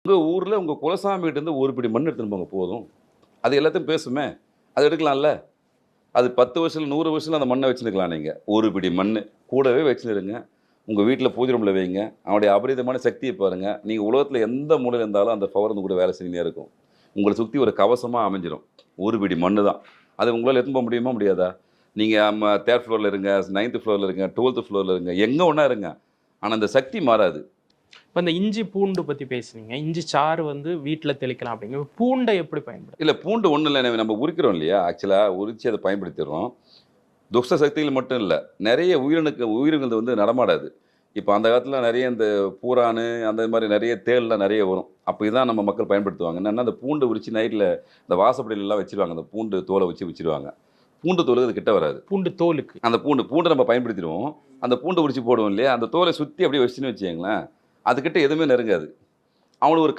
உங்க ஊர்ல உங்க குலசாமிகிட்ட இருந்து ஒரு பிடி மண் எடுத்துன்னு போங்க போதும். அது எல்லாத்தையும் பேசுமே. அது எடுக்கலாம்ல. அது 10 வருஷம், 100 வருஷம் அந்த மண்ண வச்சுருக்கலாம் நீங்க. ஒரு பிடி மண்ணு. கூடவே வச்சுருங்க. உங்க வீட்ல பூஜை ரூம்ல வைங்க. அவனுடைய அபரிதமான சக்திய பாருங்க. நீங்க உலகத்துல எந்த மூலையில இருந்தாலும் அந்த பவர் வந்து கூட வேலை செஞ்சுன்னே இருக்கும். உங்கள சுத்தி ஒரு கவசமா அமைஞ்சிரும். ஒரு பிடி மண்ணு தான். அத உங்களால எடுத்துன்னு போ முடியுமா? முடியாதா? நீங்க 3 ஃப்ளோர்ல இருங்க, 9த் ஃப்ளோர்ல இருங்க, 12த் ஃப்ளோர்ல இருங்க. எங்க வேணா இருங்க. ஆனா அந்த சக்தி மாறாது. இப்ப இந்த இஞ்சி பூண்டு பத்தி பேசுனீங்க. இஞ்சி சாறு வந்து வீட்ல தெளிக்கலாம் அப்படிங்க. பூண்ட எப்படி பயன்படுத்த? இல்ல பூண்டு ஒண்ணும் இல்ல. நம்ம உரிக்கிறோம் இல்லையா? ஆக்சுவலா உரிச்சு அத பயன்படுத்திர்றோம். துஷ்ட சக்திகள் மட்டும் இல்ல. நெறைய உயிரினங்கள் வந்து நடமாடாது. இப்ப அந்த காலத்துல நெறைய இந்த பூரானு, அந்த மாரி நெறைய தேள்லாம் நெறைய வரும். அப்ப இதான் நம்ம மக்கள் பயன்படுத்துவாங்க. என்னன்னா, அந்த பூண்ட உரிச்சு நைட்ல இந்த வாசப்படிலலாம் வச்சுருவாங்க. அந்த பூண்டு தோல வச்சுருவாங்க. பூண்டு தோல் அது கிட்ட வராது. பூண்டு தோலுக்கு. அந்த பூண்ட நம்ம பயன்படுத்திருவோம். அந்த பூண்ட உரிச்சு போடுவோம் இல்லையா? அந்த தோல சுத்தி அப்படியே வச்சுட்டோன்னு வச்சுக்கங்களேன், அதுகிட்ட எதுவுமே நெருங்காது. அவனுக்கு ஒரு